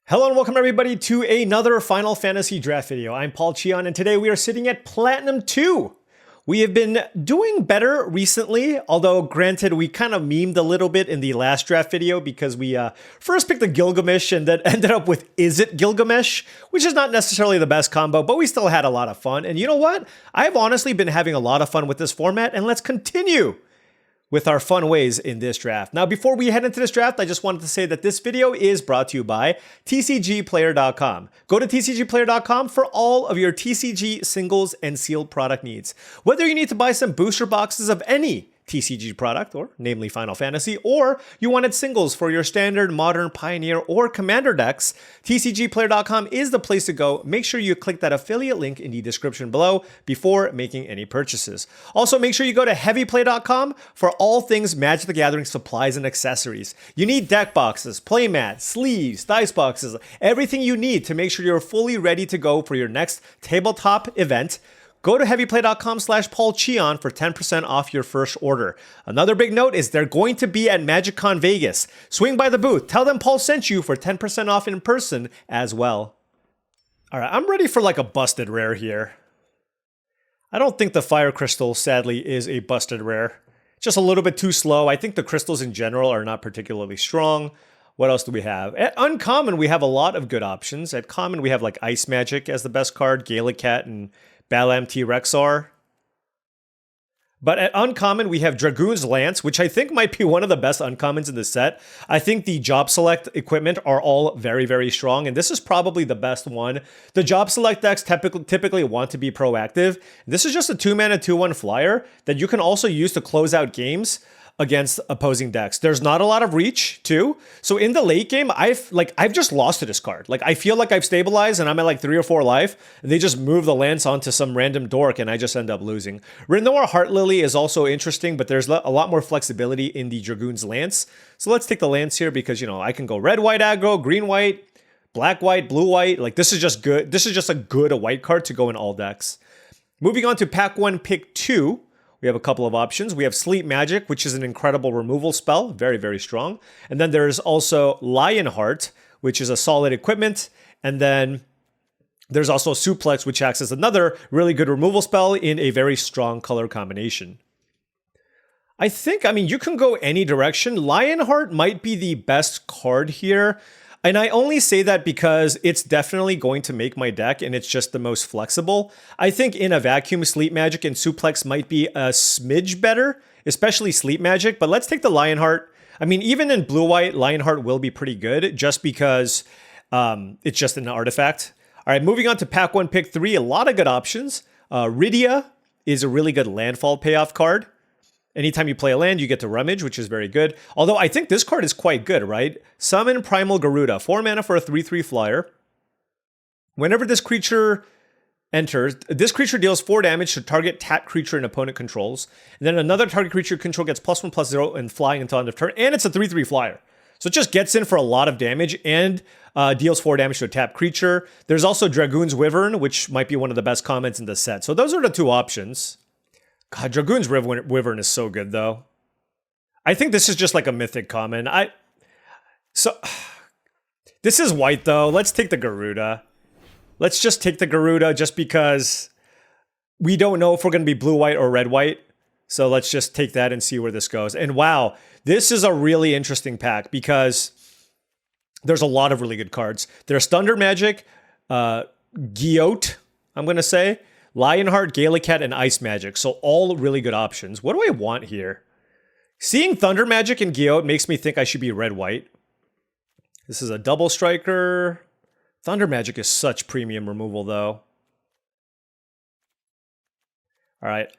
Hello and welcome everybody to another Final Fantasy draft video. I'm Paul Cheon and today we are sitting at Platinum 2. We have been doing better recently, although granted we kind of memed a little bit in the last draft video because we first picked the Gilgamesh and then ended up with Is It Gilgamesh, which is not necessarily the best combo, but we still had a lot of fun. And you know what? I've honestly been having a lot of fun with this format, and let's continue with our fun ways in this draft. Now, before we head into this draft, I just wanted to say that this video is brought to you by TCGplayer.com. Go to TCGplayer.com for all of your TCG singles and sealed product needs. Whether you need to buy some booster boxes of any TCG product, or namely Final Fantasy, or you wanted singles for your standard, modern, pioneer, or commander decks, TCGplayer.com is the place to go. Make sure you click that affiliate link in the description below before making any purchases. Also, make sure you go to heavyplay.com for all things Magic the Gathering supplies and accessories. You need deck boxes, playmats, sleeves, dice boxes, everything you need to make sure you're fully ready to go for your next tabletop event. Go to heavyplay.com/paulcheon for 10% off your first order. Another big note is they're going to be at MagicCon Vegas. Swing by the booth. Tell them Paul sent you for 10% off in person as well. All right, I'm ready for like a busted rare here. I don't think the Fire Crystal, sadly, is a busted rare. Just a little bit too slow. I think the crystals in general are not particularly strong. What else do we have? At Uncommon, we have a lot of good options. At Common, we have like Ice Magic as the best card, Gallicat, and Balamti Rexar. But at Uncommon, we have Dragoon's Lance, which I think might be one of the best Uncommons in the set. I think the Job Select equipment are all very, very strong, and this is probably the best one. The Job Select decks typically want to be proactive. This is just a 2-mana 2/1 flyer that you can also use to close out games against opposing decks. There's not a lot of reach too. So in the late game, I've just lost to this card. Like I feel like I've stabilized and I'm at like 3 or 4 life. And they just move the lance onto some random dork and I just end up losing. Renoir Heart Lily is also interesting, but there's a lot more flexibility in the Dragoon's Lance. So let's take the lance here because, you know, I can go red, white aggro, green, white, black, white, blue, white. Like this is just good. This is just a good white card to go in all decks. Moving on to pack 1, pick 2. We have a couple of options. We have Sleep Magic, which is an incredible removal spell. Very, very strong. And then there's also Lionheart, which is a solid equipment. And then there's also Suplex, which acts as another really good removal spell in a very strong color combination. I mean, you can go any direction. Lionheart might be the best card here. And I only say that because it's definitely going to make my deck and it's just the most flexible. I think in a vacuum, Sleep Magic and Suplex might be a smidge better, especially Sleep Magic, but let's take the Lionheart. I mean, even in blue-white, Lionheart will be pretty good just because it's just an artifact. All right, moving on to pack 1, pick 3, a lot of good options. Rydia is a really good landfall payoff card. Anytime you play a land, you get to Rummage, which is very good. Although I think this card is quite good, right? Summon Primal Garuda, 4 mana for a 3/3 flyer. Whenever this creature enters, this creature deals 4 damage to target tapped creature an opponent controls. And then another target creature control gets +1/+0 and flying until end of turn. And it's a 3/3 flyer. So it just gets in for a lot of damage and deals 4 damage to a tapped creature. There's also Dragoon's Wyvern, which might be one of the best comments in the set. So those are the 2 options. God, Dragoon's Wyvern is so good, though. I think this is just like a mythic common. This is white, though. Let's take the Garuda. Let's just take the Garuda just because we don't know if we're going to be blue-white or red-white. So let's just take that and see where this goes. And wow, this is a really interesting pack because there's a lot of really good cards. There's Thunder Magic, Giotts, I'm going to say, Lionheart, Gallicat, and Ice Magic. So all really good options. What do I want here? Seeing Thunder Magic and Giotts makes me think I should be red-white. This is a double striker. Thunder Magic is such premium removal, though. All right.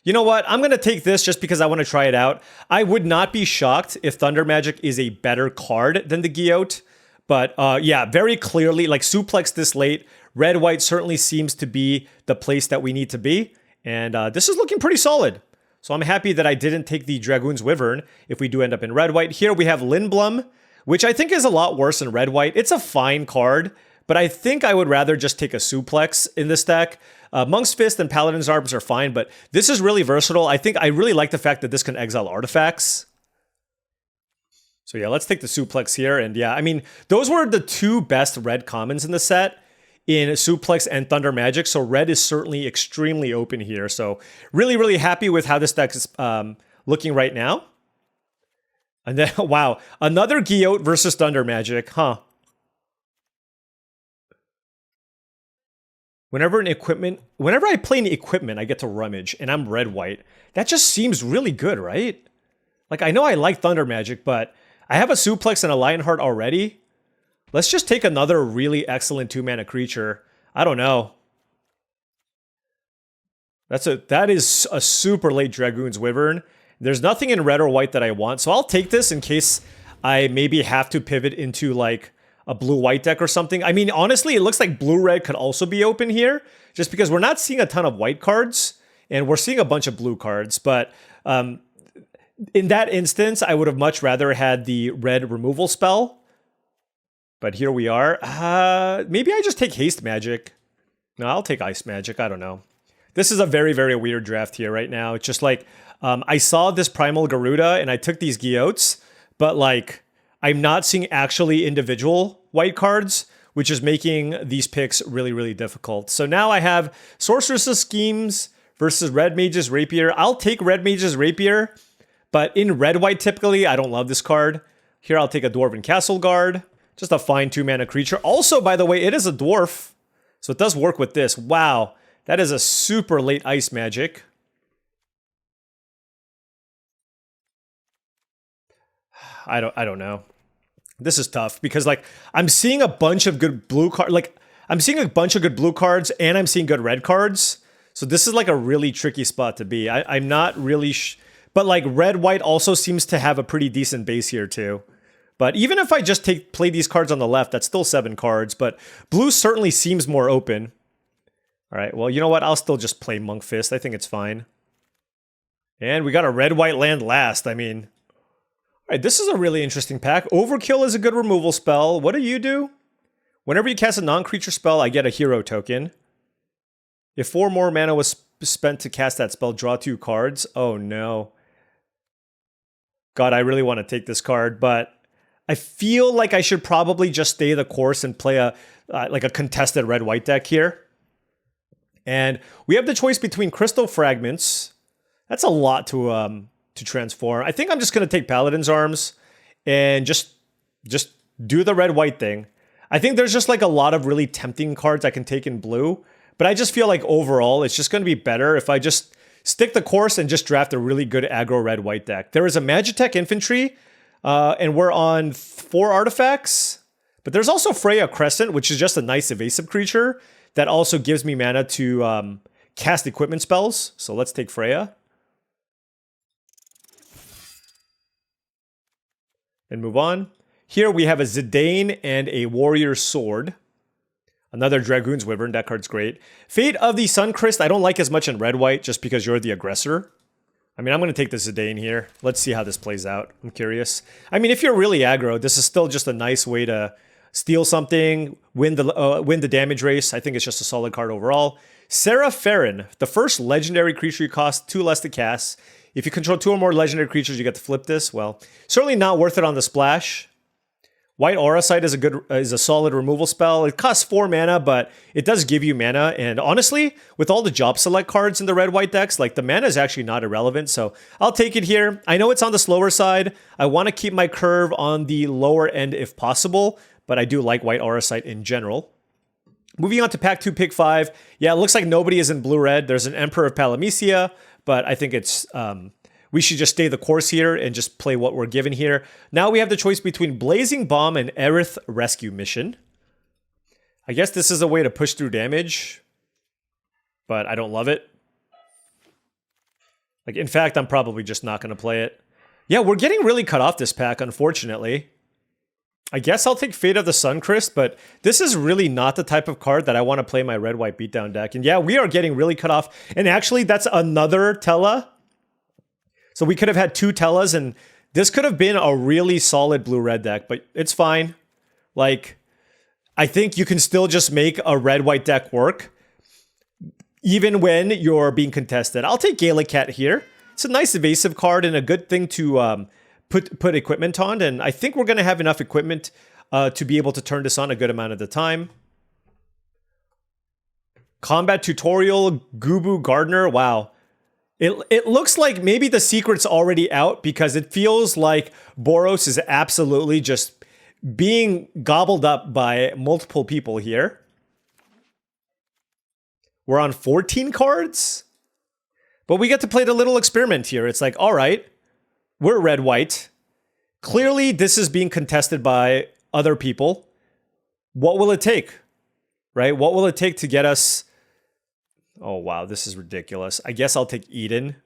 You know what? I'm going to take this just because I want to try it out. I would not be shocked if Thunder Magic is a better card than the Giotts. But yeah, very clearly, like Suplex this late, red-white certainly seems to be the place that we need to be. And this is looking pretty solid. So I'm happy that I didn't take the Dragoon's Wyvern if we do end up in red-white. Here we have Lindblum, which I think is a lot worse than red-white. It's a fine card, but I think I would rather just take a Suplex in this deck. Monk's Fist and Paladin's Arms are fine, but this is really versatile. I think I really like the fact that this can exile artifacts. So yeah, let's take the Suplex here. And yeah, I mean, those were the two best red commons in the set in Suplex and Thunder Magic. So red is certainly extremely open here. So really, really happy with how this deck is looking right now. And then, wow, another Giotts versus Thunder Magic, huh? Whenever I play an equipment, I get to rummage, and I'm red-white. That just seems really good, right? Like, I know I like Thunder Magic, but I have a Suplex and a Lionheart already. Let's just take another really excellent 2-mana creature. I don't know. That is a super late Dragoon's Wyvern. There's nothing in red or white that I want, so I'll take this in case I maybe have to pivot into like a blue-white deck or something. I mean, honestly, it looks like blue-red could also be open here, just because we're not seeing a ton of white cards, and we're seeing a bunch of blue cards. But in that instance, I would have much rather had the red removal spell. But here we are. Maybe I just take Haste Magic. No, I'll take Ice Magic. I don't know. This is a very, very weird draft here right now. It's just like, I saw this Primal Garuda, and I took these Giotts, but like, I'm not seeing actually individual white cards, which is making these picks really, really difficult. So now I have Sorceress's Schemes versus Red Mage's Rapier. I'll take Red Mage's Rapier, but in red-white typically, I don't love this card. Here I'll take a Dwarven Castle Guard, just a fine 2-mana creature. Also, by the way, it is a dwarf, so it does work with this. Wow, that is a super late Ice Magic. I don't know. This is tough because like I'm seeing a bunch of good blue cards. Like I'm seeing a bunch of good blue cards and I'm seeing good red cards. So this is like a really tricky spot to be. I'm not really but like red white also seems to have a pretty decent base here too. But even if I just play these cards on the left, that's still 7 cards. But blue certainly seems more open. All right, well, you know what? I'll still just play Monk Fist. I think it's fine. And we got a red-white land last. I mean, all right, this is a really interesting pack. Overkill is a good removal spell. What do you do? Whenever you cast a non-creature spell, I get a hero token. If 4 more mana was spent to cast that spell, draw 2 cards. Oh no. God, I really want to take this card, but I feel like I should probably just stay the course and play like a contested red-white deck here. And we have the choice between Crystal Fragments. That's a lot to transform. I think I'm just going to take Paladin's Arms and just do the red-white thing. I think there's just like a lot of really tempting cards I can take in blue, but I just feel like overall it's just going to be better if I just stick the course and just draft a really good aggro red-white deck. There is a Magitech Infantry, and we're on 4 artifacts, but there's also Freya Crescent, which is just a nice evasive creature that also gives me mana to cast equipment spells. So let's take Freya. And move on. Here we have a Zidane and a Warrior Sword. Another Dragoon's Wyvern. That card's great. Fate of the Suncrest, I don't like as much in red-white just because you're the aggressor. I mean, I'm going to take the Zidane here. Let's see how this plays out. I'm curious. I mean, if you're really aggro, this is still just a nice way to steal something, win the damage race. I think it's just a solid card overall. Seraph Farron, the first legendary creature you cost 2 less to cast. If you control 2 or more legendary creatures, you get to flip this. Well, certainly not worth it on the splash. White Aura Sight is a solid removal spell. It costs 4 mana, but it does give you mana. And honestly, with all the job select cards in the red-white decks, like the mana is actually not irrelevant. So I'll take it here. I know it's on the slower side. I want to keep my curve on the lower end if possible, but I do like White Aura Sight in general. Moving on to pack 2, pick 5. Yeah, it looks like nobody is in blue-red. There's an Emperor of Palamecia, but I think it's we should just stay the course here and just play what we're given here. Now we have the choice between Blazing Bomb and Aerith Rescue Mission. I guess this is a way to push through damage, but I don't love it. Like, in fact, I'm probably just not going to play it. Yeah, we're getting really cut off this pack, unfortunately. I guess I'll take Fate of the Suncrest, but this is really not the type of card that I want to play my red-white beatdown deck. And yeah, we are getting really cut off. And actually, that's another Tella. So we could have had 2 Tellas, and this could have been a really solid blue-red deck, but it's fine. Like, I think you can still just make a red-white deck work, even when you're being contested. I'll take Gaelic Cat here. It's a nice evasive card and a good thing to put equipment on, and I think we're going to have enough equipment to be able to turn this on a good amount of the time. Combat tutorial, Gubu Gardener. Wow. It looks like maybe the secret's already out because it feels like Boros is absolutely just being gobbled up by multiple people here. We're on 14 cards, but we get to play the little experiment here. It's like, all right, we're red-white. Clearly, this is being contested by other people. What will it take, right? What will it take to get us... Oh, wow, this is ridiculous. I guess I'll take Eden.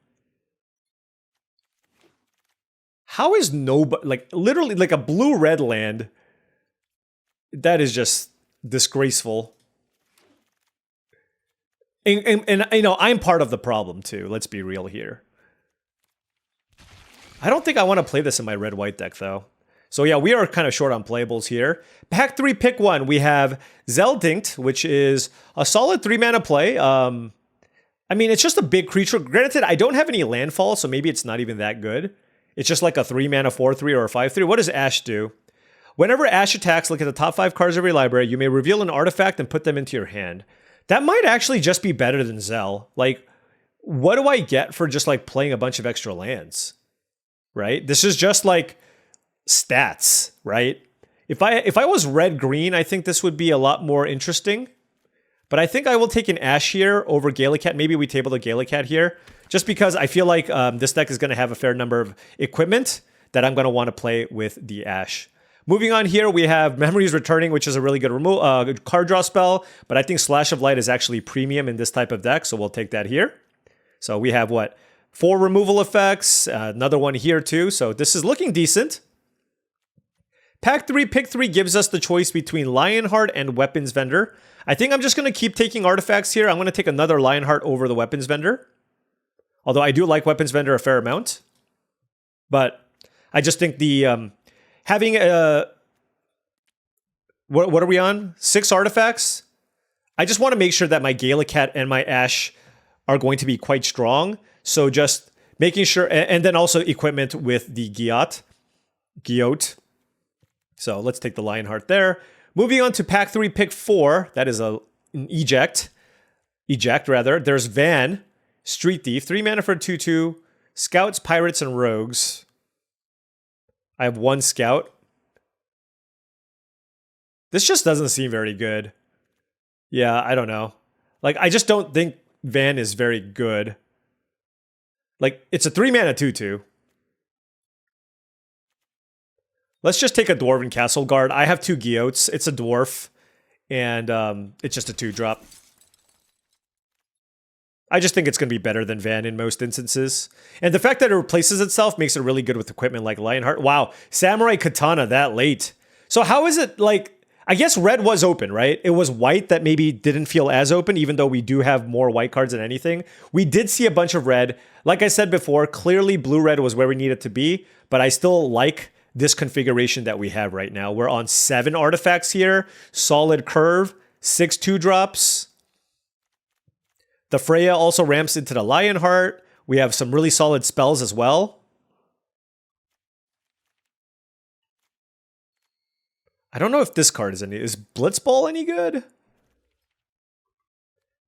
How is nobody... Like, literally, like a blue-red land. That is just disgraceful. And you know, I'm part of the problem, too. Let's be real here. I don't think I want to play this in my red-white deck, though. So yeah, we are kind of short on playables here. Pack 3, pick 1. We have Zeldinkt, which is a solid 3-mana play. I mean, it's just a big creature. Granted, I don't have any landfall, so maybe it's not even that good. It's just like a 3-mana 4/3 or a 5/3. What does Ash do? Whenever Ash attacks, look at the top 5 cards of your library. You may reveal an artifact and put them into your hand. That might actually just be better than Zel. Like, what do I get for just like playing a bunch of extra lands? Right? This is just like stats, right? If I was red-green, I think this would be a lot more interesting. But I think I will take an Ash here over Gallicat. Maybe we table the Gallicat here. Just because I feel like this deck is going to have a fair number of equipment that I'm going to want to play with the Ash. Moving on here, we have Memories Returning, which is a really good card draw spell. But I think Slash of Light is actually premium in this type of deck, so we'll take that here. So we have, what, 4 removal effects, another one here too. So this is looking decent. Pack 3, pick 3 gives us the choice between Lionheart and Weapons Vendor. I think I'm just going to keep taking artifacts here. I'm going to take another Lionheart over the Weapons Vendor. Although I do like Weapons Vendor a fair amount. But I just think the... having a... What are we on? 6 artifacts? I just want to make sure that my Gallicat and my Ash are going to be quite strong. So just making sure... And then also equipment with the Giotts. So let's take the Lionheart there. Moving on to pack 3, pick 4. That is an eject. Eject, rather. There's Van, Street Thief, 3 mana for 2/2. Scouts, Pirates, and Rogues. I have 1 Scout. This just doesn't seem very good. Yeah, I don't know. Like, I just don't think Van is very good. Like, it's a 3 mana 2/2. Let's just take a Dwarven Castle Guard. I have 2 Giotts. It's a dwarf. And it's just a 2-drop. I just think it's going to be better than Van in most instances. And the fact that it replaces itself makes it really good with equipment like Lionheart. Wow, Samurai Katana that late. So how is it like... I guess red was open, right? It was white that maybe didn't feel as open, even though we do have more white cards than anything. We did see a bunch of red. Like I said before, clearly blue-red was where we needed to be. But I still like this configuration that we have right now. We're on 7 artifacts here. Solid curve. 6 2-drops. The Freya also ramps into the Lionheart. We have some really solid spells as well. I don't know if this card is any... Is Blitzball any good?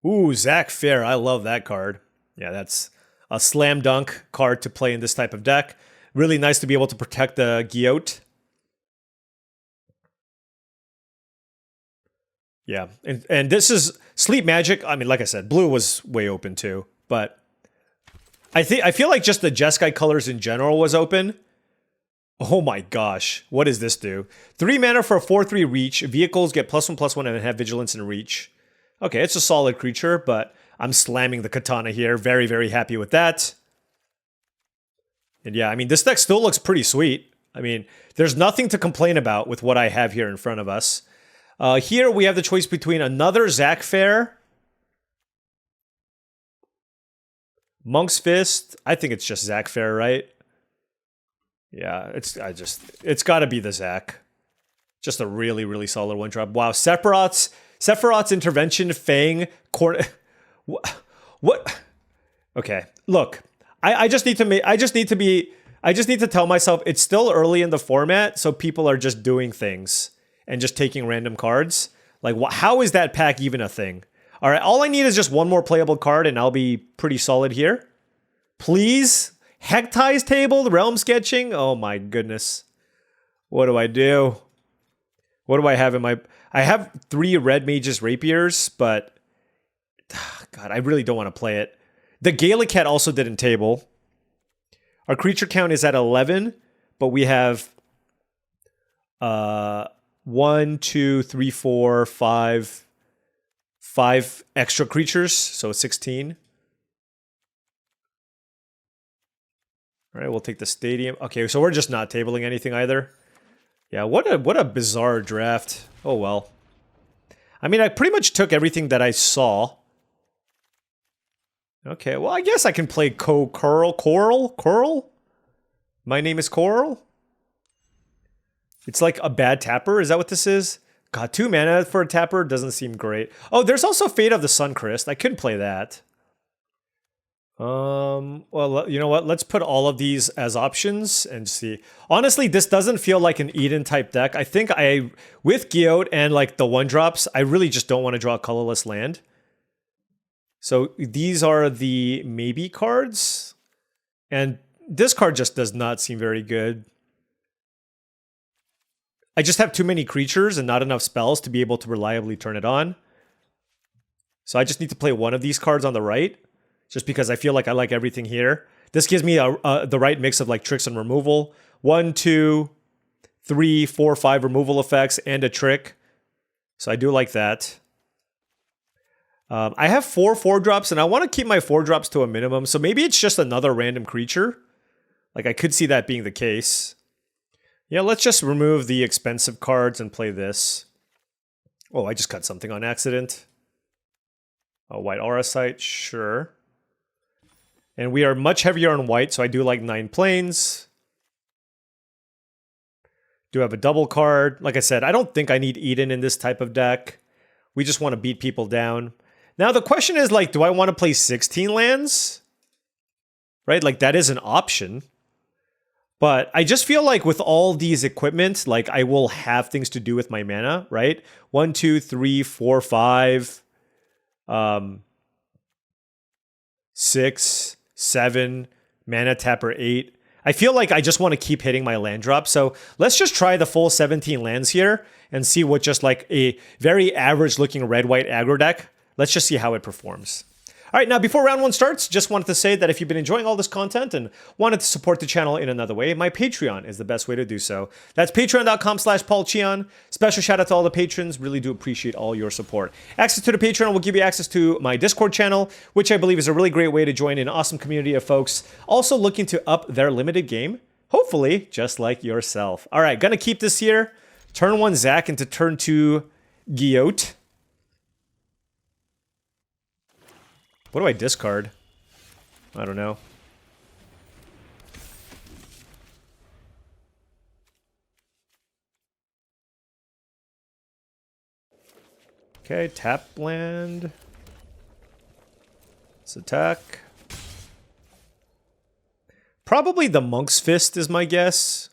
Ooh, Zach Fair. I love that card. Yeah, that's a slam dunk card to play in this type of deck. Really nice to be able to protect the Giotts. Yeah, and this is Sleep Magic. I mean, like I said, blue was way open too, but I feel like just the Jeskai colors in general was open. Oh my gosh, what does this do? 3 mana for a 4/3 reach. Vehicles get +1/+1 and have vigilance and reach. Okay, it's a solid creature, but I'm slamming the Katana here. Very, very happy with that. And yeah, I mean, this deck still looks pretty sweet. I mean, there's nothing to complain about with what I have here in front of us. Here we have the choice between another Zach Fair, Monk's Fist. I think it's just Zach Fair, right? Yeah, it's got to be the Zach. Just a really, really solid 1-drop. Wow, Sephiroth's Intervention, Fang, What? Okay, look, I just need to be I just need to tell myself it's still early in the format, so people are just doing things and just taking random cards. Like, how is that pack even a thing? All right, all I need is just one more playable card, and I'll be pretty solid here. Please? Hectai's Table, Realm Sketching? Oh my goodness. What do I do? What do I have in my... I have 3 Red Mage's Rapiers, but... God, I really don't want to play it. The Gallicat also didn't table. Our creature count is at 11, but we have 1, 2, 3, 4, 5 extra creatures, so 16. All right, we'll take the stadium. Okay, so we're just not tabling anything either. Yeah, what a bizarre draft. Oh well. I mean, I pretty much took everything that I saw. Okay, well, I guess I can play Coral? My name is Coral? It's like a bad tapper, is that what this is? God, 2 mana for a tapper doesn't seem great. Oh, there's also Fate of the Suncrist. I could play that. Well, you know what? Let's put all of these as options and see. Honestly, this doesn't feel like an Eden type deck. I think with Giotts and like the 1-drops, I really just don't want to draw a colorless land. So these are the maybe cards. And this card just does not seem very good. I just have too many creatures and not enough spells to be able to reliably turn it on. So I just need to play one of these cards on the right. Just because I feel like I like everything here. This gives me the right mix of like tricks and removal. 1, 2, 3, 4, 5 removal effects and a trick. So I do like that. I have 4 4-drops, and I want to keep my 4-drops to a minimum, so maybe it's just another random creature. Like, I could see that being the case. Yeah, let's just remove the expensive cards and play this. Oh, I just cut something on accident. A white aura site, sure. And we are much heavier on white, so I do like 9 planes. Do have a double card. Like I said, I don't think I need Eden in this type of deck. We just want to beat people down. Now the question is, like, do I want to play 16 lands? Right? Like, that is an option. But I just feel like with all these equipment, like, I will have things to do with my mana, right? 1, 2, 3, 4, 5. 6, 7, mana tapper 8. I feel like I just want to keep hitting my land drop. So let's just try the full 17 lands here and see what just like a very average looking red-white aggro deck. Let's just see how it performs. All right, now before round 1 starts, just wanted to say that if you've been enjoying all this content and wanted to support the channel in another way, my Patreon is the best way to do so. That's patreon.com/paulcheon. Special shout out to all the patrons. Really do appreciate all your support. Access to the Patreon will give you access to my Discord channel, which I believe is a really great way to join an awesome community of folks also looking to up their limited game, hopefully just like yourself. All right, gonna keep this here. Turn 1 Zach into turn 2 Giotts. What do I discard? I don't know. Okay, tap land. Let's attack. Probably the Monk's Fist is my guess.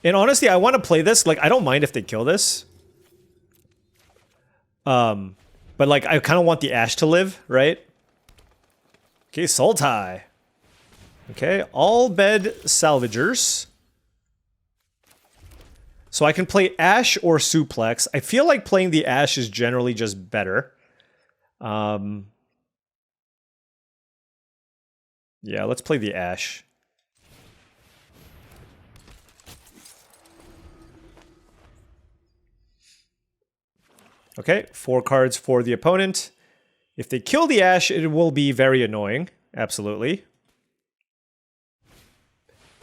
And honestly, I want to play this. Like, I don't mind if they kill this. But like, I kind of want the Ash to live, right? Okay, Sultai. Okay, all bed salvagers. So I can play Ash or Suplex. I feel like playing the Ash is generally just better. Yeah, let's play the Ash. Okay, 4 cards for the opponent. If they kill the Ash, it will be very annoying. Absolutely.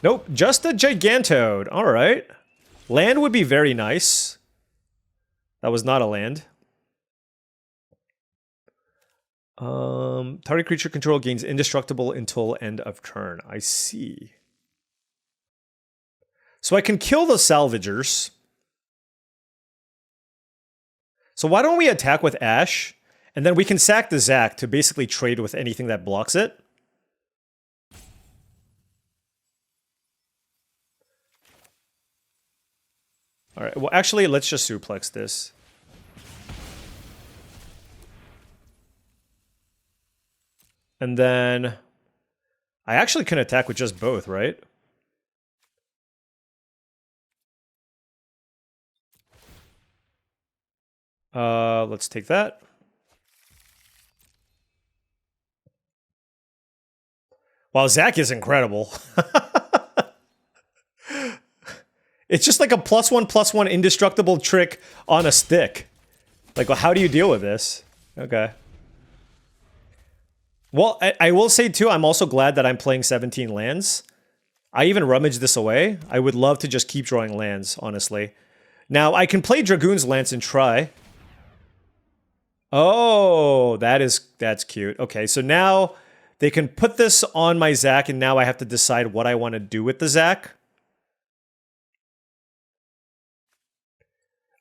Nope, just a Gigantode. All right. Land would be very nice. That was not a land. Target creature control gains indestructible until end of turn. I see. So I can kill the Salvagers. So why don't we attack with Ash, and then we can sack the Zac to basically trade with anything that blocks it. All right, well, actually, let's just suplex this. And then I actually can attack with just both, right? Let's take that. Wow, Zach is incredible. It's just like a +1/+1 indestructible trick on a stick. Like, well, how do you deal with this? Okay. Well, I will say, too, I'm also glad that I'm playing 17 lands. I even rummaged this away. I would love to just keep drawing lands, honestly. Now, I can play Dragoon's Lance and try. Oh, that's cute. Okay, so now they can put this on my Zach, and now I have to decide what I want to do with the Zach.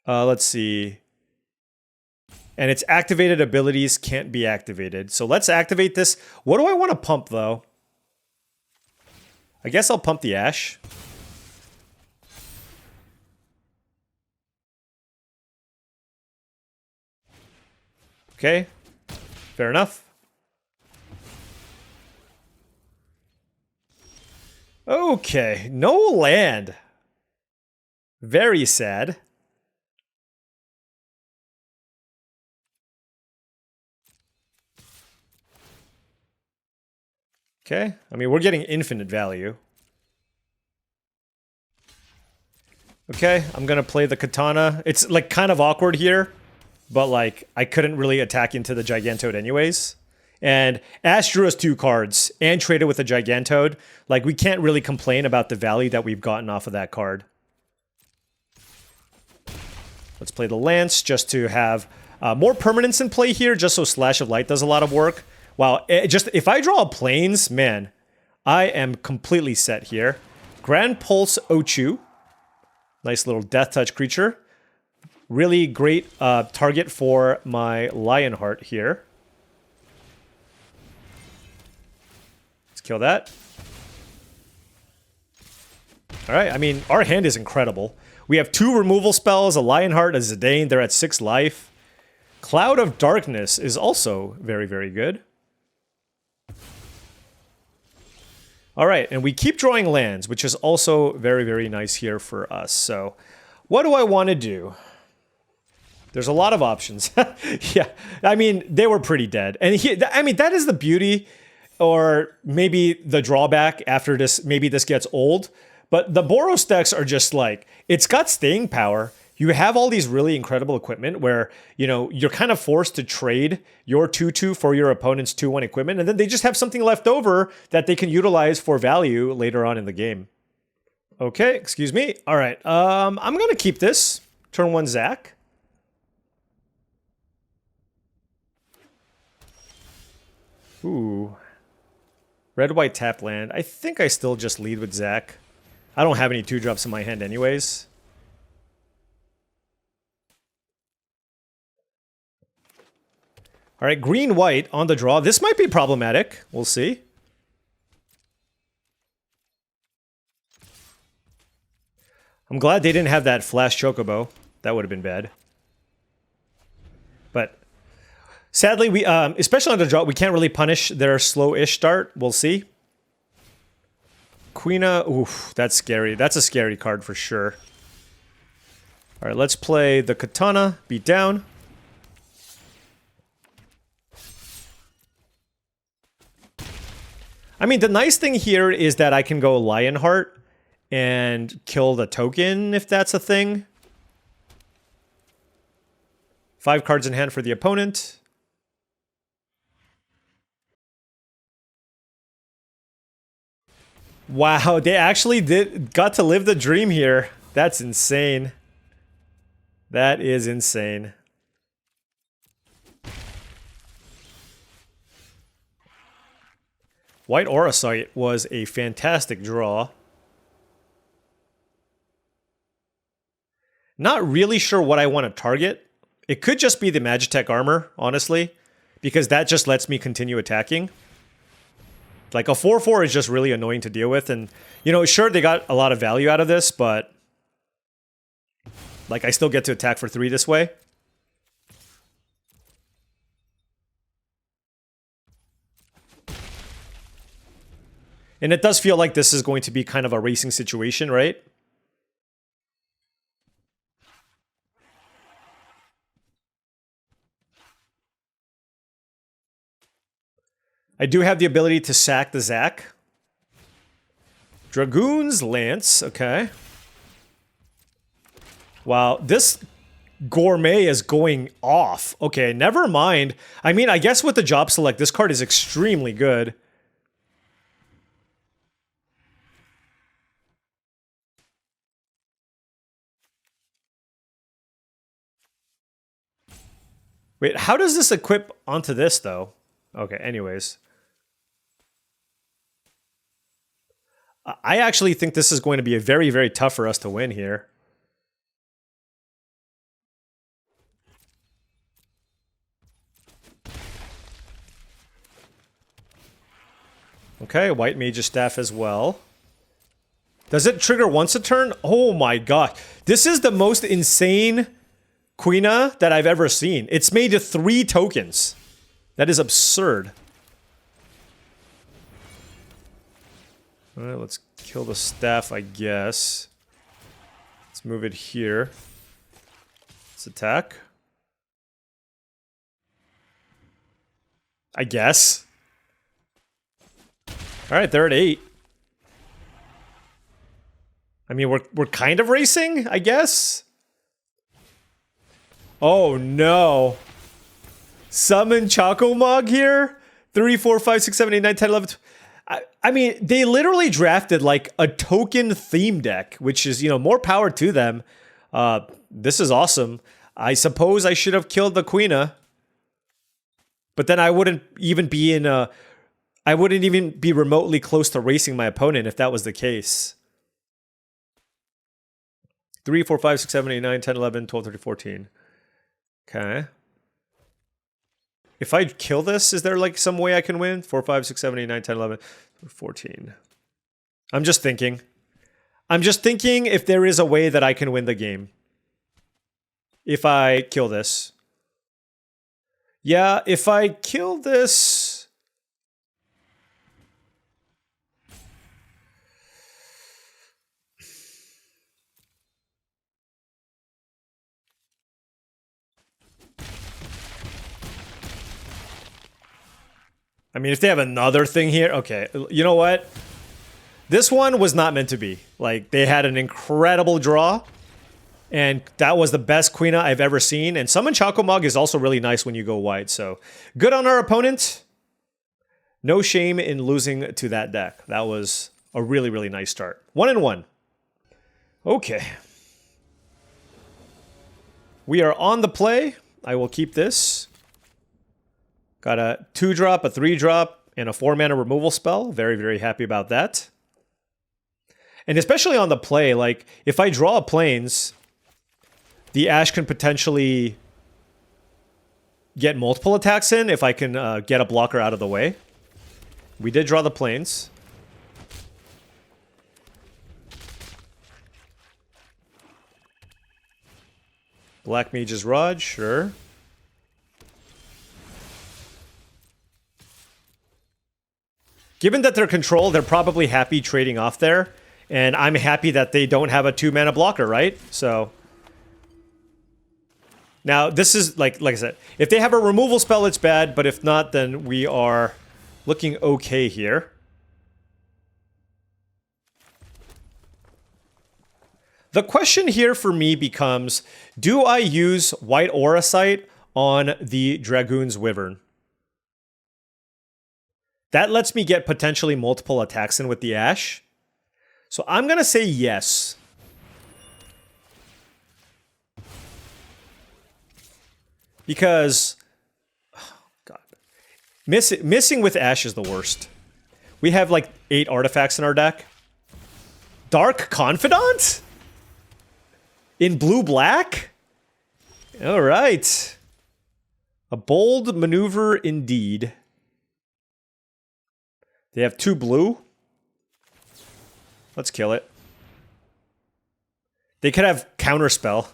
Let's see. And its activated abilities can't be activated. So let's activate this. What do I want to pump, though? I guess I'll pump the Ash. Okay. Fair enough. Okay. No land. Very sad. Okay, I mean, we're getting infinite value. Okay, I'm gonna play the Katana. It's, like, kind of awkward here, but, like, I couldn't really attack into the Gigantode anyways. And Ash drew us 2 cards and traded with a Gigantode. Like, we can't really complain about the value that we've gotten off of that card. Let's play the Lance just to have more permanence in play here, just so Slash of Light does a lot of work. Wow, if I draw a Plains, man, I am completely set here. Grand Pulse Ochu. Nice little Death Touch creature. Really great target for my Lionheart here. Let's kill that. Alright, I mean, our hand is incredible. We have 2 removal spells, a Lionheart, a Zidane. They're at 6 life. Cloud of Darkness is also very, very good. Alright, and we keep drawing lands, which is also very, very nice here for us. So, what do I want to do? There's a lot of options. Yeah, I mean, they were pretty dead. And I mean, that is the beauty, or maybe the drawback after this, maybe this gets old. But the Boros decks are just like, it's got staying power. You have all these really incredible equipment where, you know, you're kind of forced to trade your 2/2 for your opponent's 2/1 equipment, and then they just have something left over that they can utilize for value later on in the game. Okay, excuse me. All right, I'm going to keep this. Turn 1 Zach. Ooh. Red-white tap land. I think I still just lead with Zach. I don't have any 2-drops in my hand anyways. All right, green-white on the draw. This might be problematic. We'll see. I'm glad they didn't have that flash Chocobo. That would have been bad. But sadly, we especially on the draw, we can't really punish their slow-ish start. We'll see. Queena, oof, that's scary. That's a scary card for sure. All right, let's play the Katana, beat down. I mean, the nice thing here is that I can go Lionheart and kill the token, if that's a thing. 5 cards in hand for the opponent. Wow, they actually got to live the dream here. That's insane. That is insane. White Aura Sight was a fantastic draw. Not really sure what I want to target. It could just be the Magitech armor, honestly, because that just lets me continue attacking. Like, a 4/4 is just really annoying to deal with, and, you know, sure, they got a lot of value out of this, but Like, I still get to attack for 3 this way. And it does feel like this is going to be kind of a racing situation, right? I do have the ability to sack the Zac. Dragoon's Lance, okay. Wow, this Gourmet is going off. Okay, never mind. I mean, I guess with the job select, this card is extremely good. Wait, how does this equip onto this, though? Okay, anyways. I actually think this is going to be very, very tough for us to win here. Okay, White Mage's Staff as well. Does it trigger once a turn? Oh my god. This is the most insane Quina that I've ever seen. It's made to 3 tokens. That is absurd. Alright, let's kill the staff, I guess. Let's move it here. Let's attack. I guess. Alright, they're at 8. I mean, we're kind of racing, I guess. Oh no. Summon Choco Mog here? 3, 4, 5, 6, 7, 8, 9, 10, 11. I mean, they literally drafted like a token theme deck, which is, you know, more power to them. This is awesome. I suppose I should have killed the Quina. But then I wouldn't even be in a... I wouldn't even be remotely close to racing my opponent if that was the case. 3, 4, 5, 6, 7, 8, 9, 10, 11, 12, 13, 14. Okay. If I kill this, is there like some way I can win? 4, 5, 6, 7, 8, 9, 10, 11, 14. I'm just thinking. I'm just thinking if there is a way that I can win the game. If I kill this. Yeah, if I kill this... I mean, if they have another thing here... Okay, you know what? This one was not meant to be. Like, they had an incredible draw. And that was the best Quina I've ever seen. And Summon Choco Mog is also really nice when you go wide. So, good on our opponent. No shame in losing to that deck. That was a really, really nice start. 1-1. Okay. We are on the play. I will keep this. Got a 2-drop, a 3-drop, and a 4-mana removal spell. Very, very happy about that. And especially on the play, like, if I draw planes, the Ash can potentially get multiple attacks in if I can get a blocker out of the way. We did draw the planes. Black Mage's Rod, sure. Given that they're controlled, they're probably happy trading off there. And I'm happy that they don't have a 2-mana blocker, right? So... Now, this is, like I said, if they have a removal spell, it's bad. But if not, then we are looking okay here. The question here for me becomes, do I use White Aura Sight on the Dragoon's Wyvern? That lets me get potentially multiple attacks in with the Ash. So I'm going to say yes. Because, oh God, missing with Ash is the worst. We have like 8 artifacts in our deck. Dark Confidant? In blue-black? All right. A bold maneuver indeed. They have 2 blue. Let's kill it. They could have Counterspell.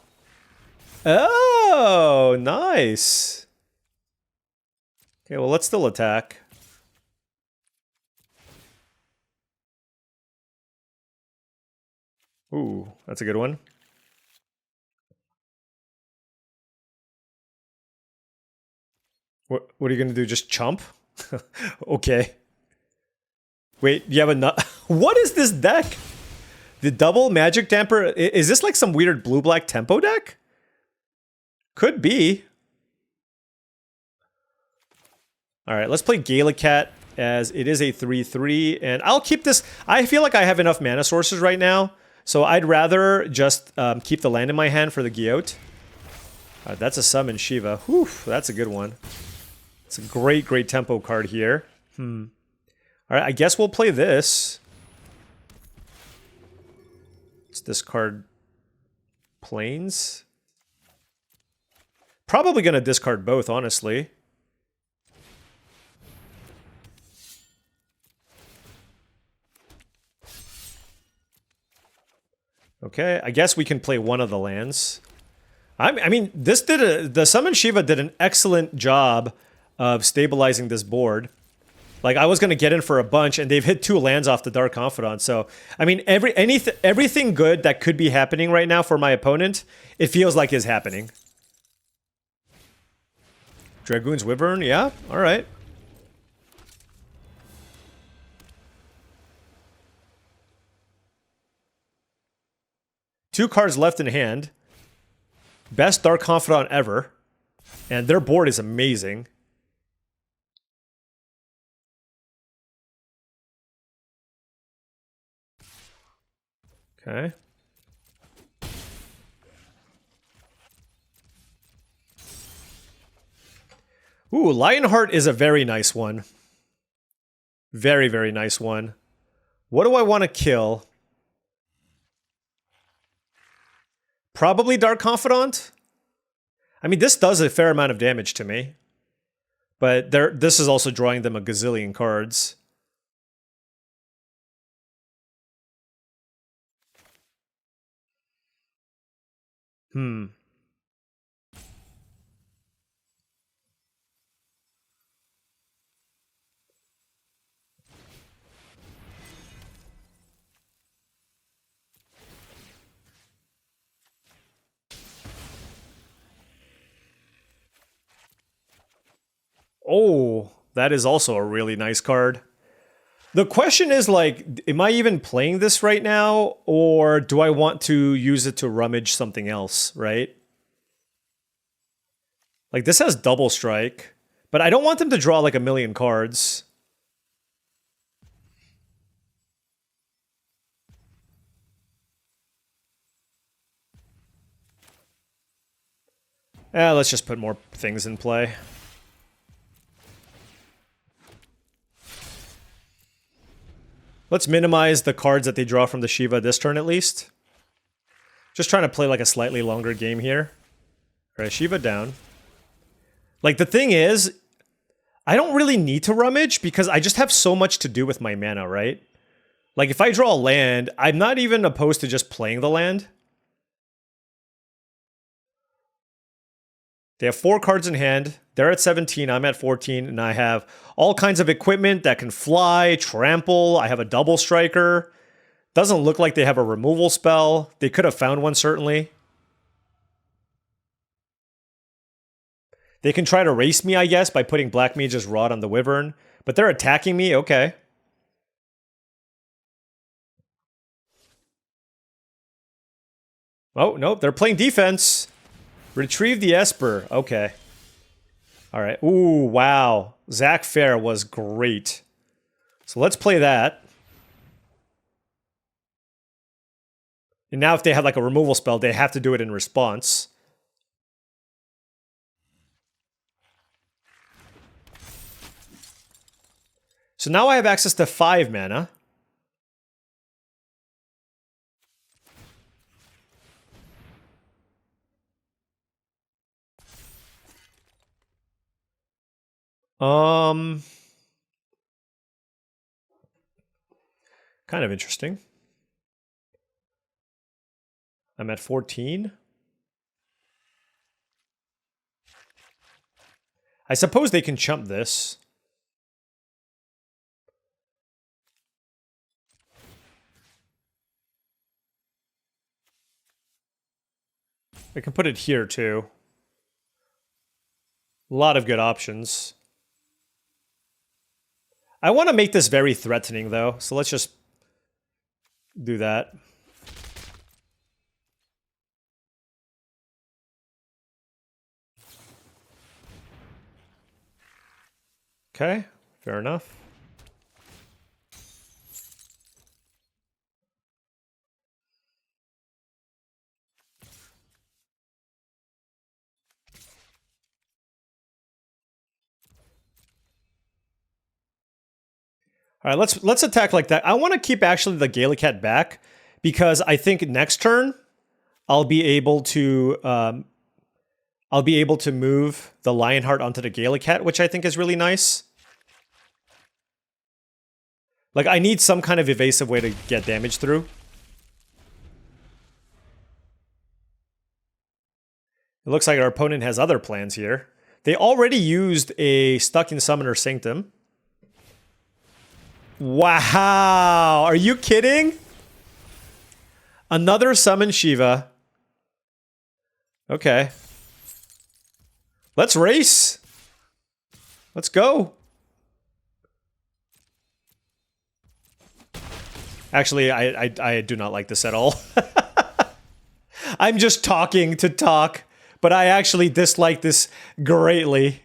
Oh, nice. Okay, well, let's still attack. Ooh, that's a good one. What are you gonna do? Just chump? Okay. Wait, you have a nut? What is this deck? The double magic damper? Is this like some weird blue-black tempo deck? Could be. All right, let's play Gallicat as it is a 3/3, and I'll keep this. I feel like I have enough mana sources right now, so I'd rather just keep the land in my hand for the Giotts. That's a summon Shiva. Whew, that's a good one. It's a great, great tempo card here. All right, I guess we'll play this. Let's discard planes. Probably going to discard both, honestly. Okay, I guess we can play one of the lands. I mean, the Summon Shiva did an excellent job of stabilizing this board. Like, I was going to get in for a bunch, and they've hit 2 lands off the Dark Confidant. So, I mean, everything good that could be happening right now for my opponent, it feels like is happening. Dragoon's Wyvern, yeah, all right. Two cards left in hand. Best Dark Confidant ever. And their board is amazing. Okay. Ooh, Lionheart is a very nice one. Very, very nice one. What do I want to kill? Probably Dark Confidant? I mean, this does a fair amount of damage to me. But this is also drawing them a gazillion cards. Oh, that is also a really nice card. The question is, like, am I even playing this right now, or do I want to use it to rummage something else, right? Like, this has double strike, but I don't want them to draw like a million cards. Let's just put more things in play. Let's minimize the cards that they draw from the Shiva this turn at least. Just trying to play like a slightly longer game here. All right, Shiva down. Like, the thing is, I don't really need to rummage because I just have so much to do with my mana, right? Like, if I draw a land, I'm not even opposed to just playing the land. They have 4 cards in hand. They're at 17, I'm at 14, and I have all kinds of equipment that can fly, trample. I have a double striker. Doesn't look like they have a removal spell. They could have found one, certainly. They can try to race me, I guess, by putting Black Mage's Rod on the Wyvern. But they're attacking me, okay. Oh, nope, they're playing defense. Retrieve the Esper, okay. All right, ooh, wow. Zach Fair was great. So let's play that. And now if they have like a removal spell, they have to do it in response. So now I have access to 5 mana. Kind of interesting. I'm at 14. I suppose they can chump this. I can put it here too. A lot of good options. I want to make this very threatening though, so let's just do that. Okay, fair enough. All right, let's attack like that. I want to keep actually the Gallicat back because I think next turn I'll be able to move the Lionheart onto the Gallicat, which I think is really nice. Like I need some kind of evasive way to get damage through. It looks like our opponent has other plans here. They already used a Stuck in Summoner Sanctum. Wow, are you kidding? Another Summon Shiva. Okay. Let's race. Let's go. Actually, I do not like this at all. I'm just talking to talk, but I actually dislike this greatly.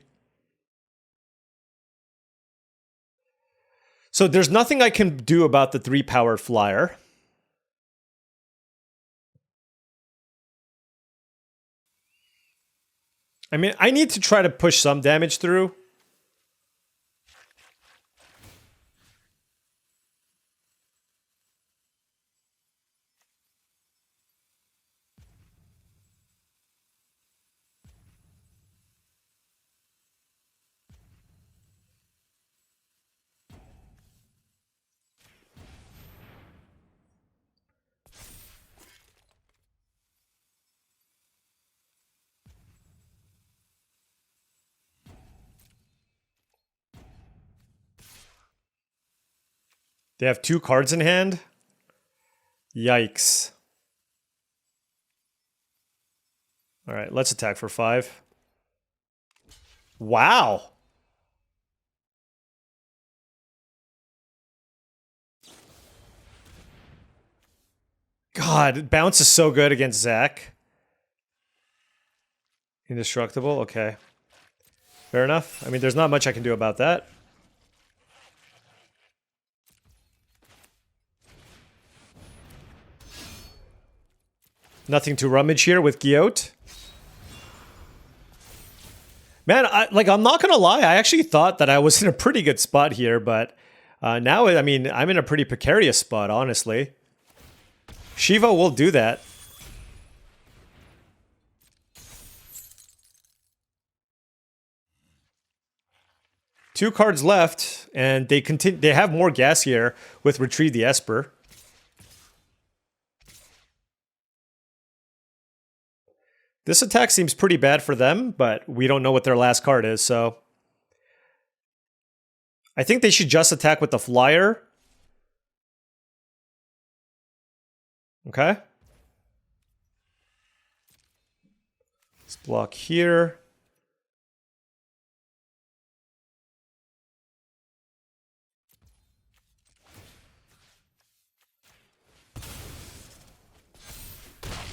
So there's nothing I can do about the 3-power flyer. I mean, I need to try to push some damage through. They have 2 cards in hand? Yikes. Alright, let's attack for 5. Wow! God, bounce is so good against Zach. Indestructible? Okay. Fair enough. I mean, there's not much I can do about that. Nothing to rummage here with Giotts. Man, I'm not gonna lie, I actually thought that I was in a pretty good spot here, but now, I mean, I'm in a pretty precarious spot, honestly. Shiva will do that. Two cards left, and they have more gas here with Retrieve the Esper. This attack seems pretty bad for them, but we don't know what their last card is, so... I think they should just attack with the flyer. Okay. Let's block here.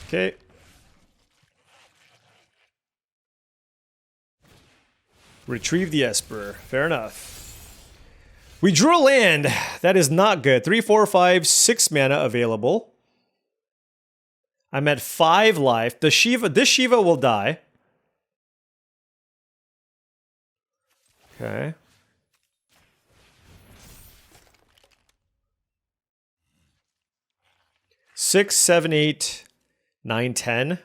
Okay. Retrieve the Esper. Fair enough. We drew a land. That is not good. 3, 4, 5, 6 mana available. I'm at 5 life. This Shiva will die. Okay. Six, 7, 8, 9, 10.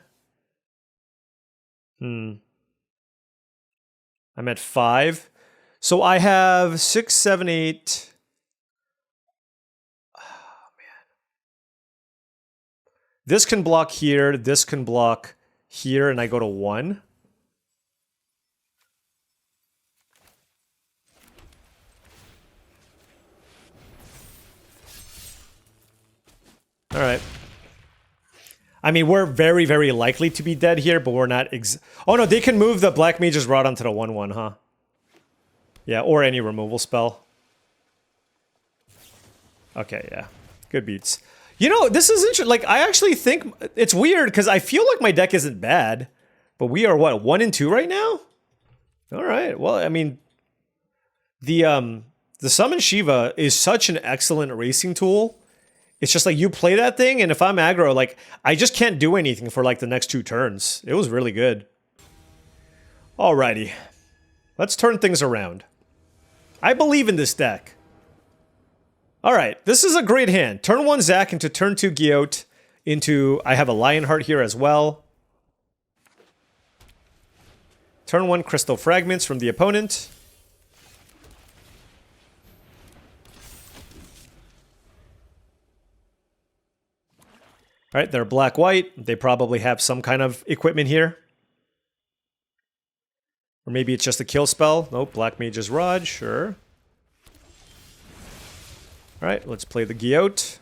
I'm at 5. So I have 6, 7, 8. Oh, man. This can block here. This can block here, and I go to 1. Alright. I mean, we're very, very likely to be dead here, but we're not oh no, they can move the Black Mage's Rod onto the 1/1, huh? Yeah, or any removal spell. Okay, yeah. Good beats. You know, this is interesting. Like, I actually think it's weird because I feel like my deck isn't bad, but we are what, 1 and 2 right now? All right. Well, I mean, the Summon Shiva is such an excellent racing tool. It's just like you play that thing, and if I'm aggro, like I just can't do anything for like the next 2 turns. It was really good. Alrighty, let's turn things around. I believe in this deck. All right, this is a great hand. Turn 1 Zac into turn 2 Giotts into, I have a Lionheart here as well. Turn 1 Crystal Fragments from the opponent. All right, they're black-white. They probably have some kind of equipment here. Or maybe it's just a kill spell. Nope, Black Mage's Rod, sure. All right, let's play the Giotts.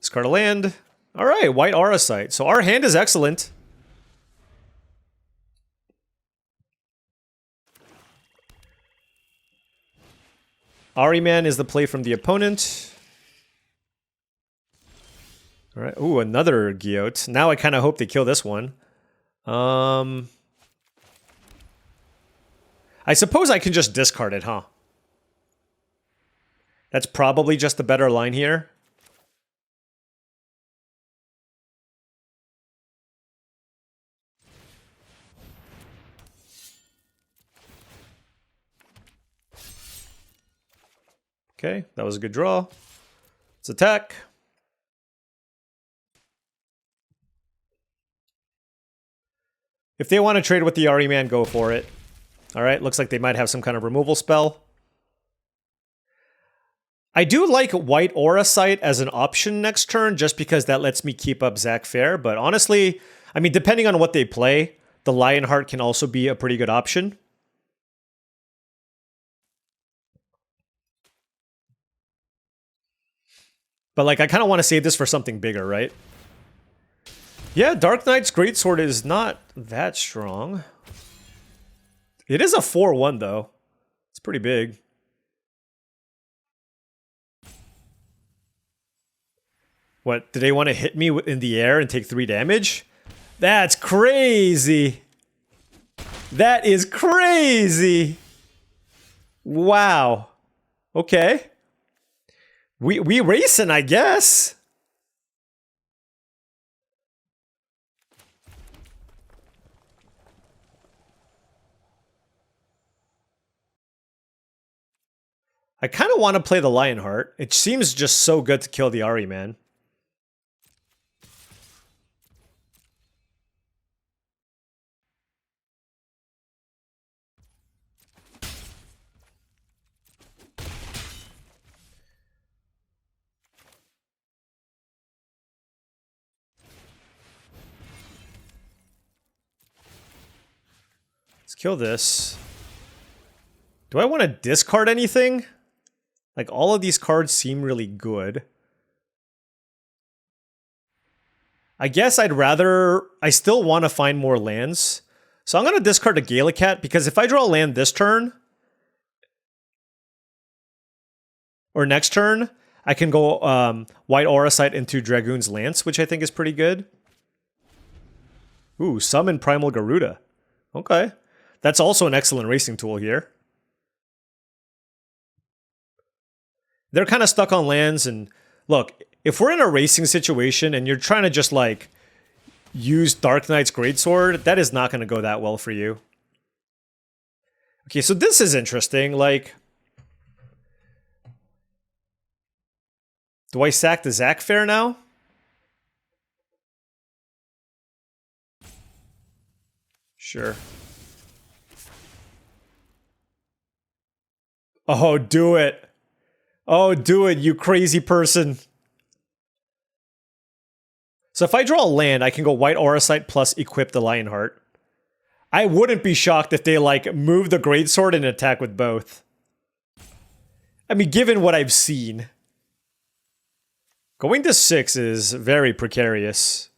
Discard a land. All right, white Aura Sight. So our hand is excellent. Ahriman is the play from the opponent. All right, ooh, another Giotts. Now I kind of hope they kill this one. I suppose I can just discard it, huh? That's probably just the better line here. Okay, that was a good draw. Let's attack. If they want to trade with the Ahriman, go for it. Alright, looks like they might have some kind of removal spell. I do like white Aura Sight as an option next turn, just because that lets me keep up Zac Fair. But honestly, I mean, depending on what they play, the Lionheart can also be a pretty good option. But like, I kind of want to save this for something bigger, right? Yeah, Dark Knight's Greatsword is not that strong. It is a 4/1 though. It's pretty big. What, do they want to hit me in the air and take 3 damage? That's crazy. That is crazy. Wow. Okay. We racing, I guess. I kind of want to play the Lionheart. It seems just so good to kill the Ahriman. Let's kill this. Do I want to discard anything? Like, all of these cards seem really good. I guess I'd rather... I still want to find more lands. So I'm going to discard a Gallicat, because if I draw a land this turn... or next turn, I can go White Aura Sight into Dragoon's Lance, which I think is pretty good. Ooh, Summon Primal Garuda. Okay. That's also an excellent racing tool here. They're kind of stuck on lands, and look, if we're in a racing situation and you're trying to just like use Dark Knight's Greatsword, that is not going to go that well for you. Okay, so this is interesting. Like, do I sack the Zac Fair now? Sure. Oh, do it. Oh, do it, you crazy person. So if I draw a land, I can go White Aura Sight plus equip the Lionheart. I wouldn't be shocked if they, like, move the Greatsword and attack with both. I mean, given what I've seen. Going to 6 is very precarious.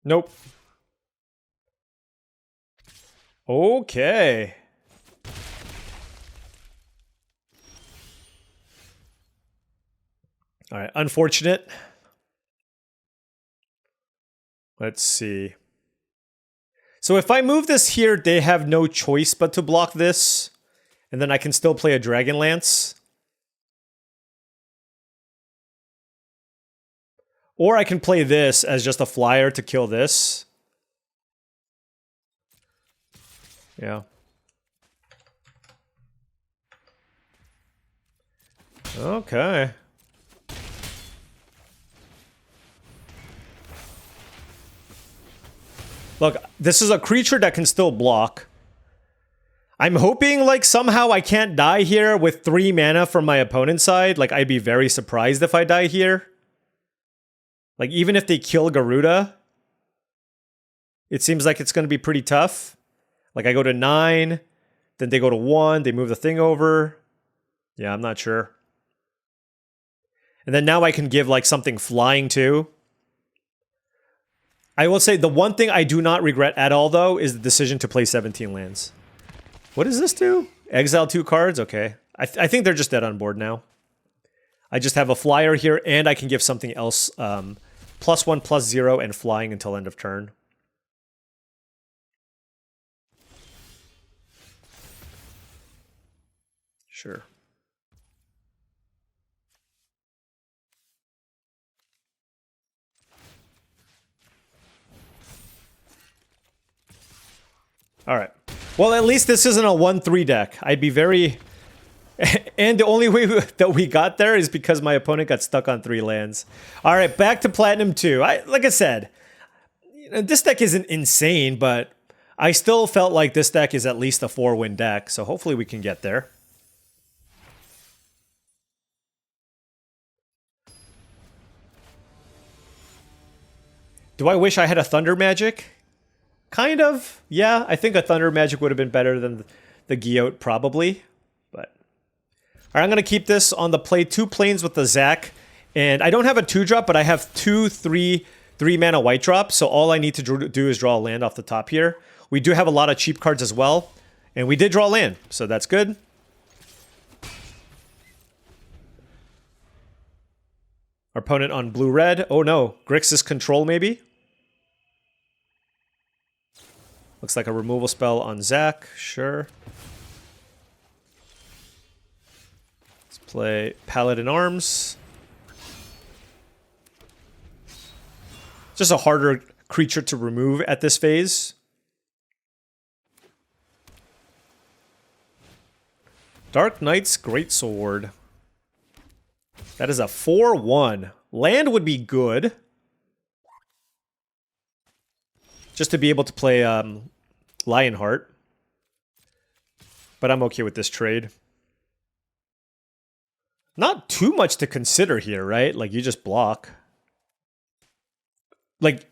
Nope. Okay. All right, unfortunate. Let's see. So if I move this here, they have no choice but to block this. And then I can still play a Dragonlance. Or I can play this as just a flyer to kill this. Yeah. Okay. Look, this is a creature that can still block. I'm hoping, like, somehow I can't die here with 3 mana from my opponent's side. Like, I'd be very surprised if I die here. Like, even if they kill Garuda, it seems like it's going to be pretty tough. Like, I go to 9, then they go to 1, they move the thing over. Yeah, I'm not sure. And then now I can give, like, something flying too. I will say the one thing I do not regret at all, though, is the decision to play 17 lands. What does this do? Exile 2 cards? Okay. I think they're just dead on board now. I just have a flyer here, and I can give something else +1/+0 and flying until end of turn. Sure. All right. Well, at least this isn't a 1/3 deck. I'd be very... And the only way that we got there is because my opponent got stuck on 3 lands. All right, back to Platinum 2. Like I said, this deck isn't insane, but I still felt like this deck is at least a 4-win deck, so hopefully we can get there. Do I wish I had a Thunder Magic? Kind of. Yeah, I think a Thunder Magic would have been better than the Giotts, probably. But all right, I'm going to keep this on the play 2 planes with the Zac. And I don't have a 2-drop, but I have 2 3-mana white drops. So all I need to do is draw a land off the top here. We do have a lot of cheap cards as well. And we did draw a land, so that's good. Our opponent on blue-red. Oh no, Grixis control maybe? Looks like a removal spell on Zac. Sure. Let's play Paladin Arms. Just a harder creature to remove at this phase. Dark Knight's Greatsword. That is a 4/1. Land would be good. Just to be able to play Lionheart. But I'm okay with this trade. Not too much to consider here, right? Like, you just block. Like,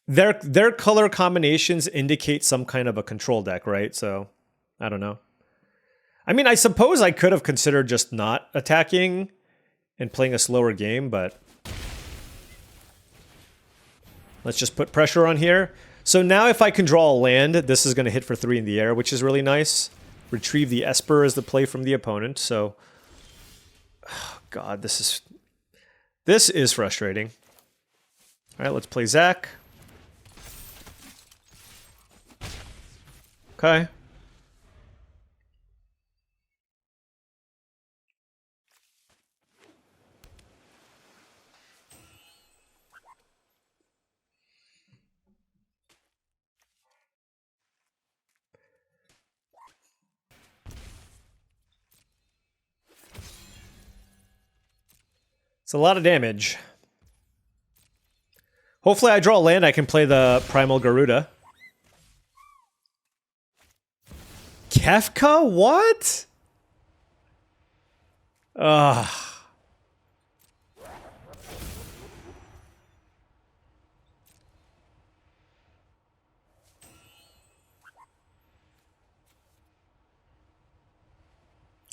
their color combinations indicate some kind of a control deck, right? So, I don't know. I mean, I suppose I could have considered just not attacking and playing a slower game, but... Let's just put pressure on here. So now if I can draw a land, this is going to hit for 3 in the air, which is really nice. Retrieve the Esper as the play from the opponent, so... Oh, God, this is frustrating. All right, let's play Zac. Okay. It's a lot of damage. Hopefully I draw a land, I can play the Primal Garuda. Kefka? What? Ugh.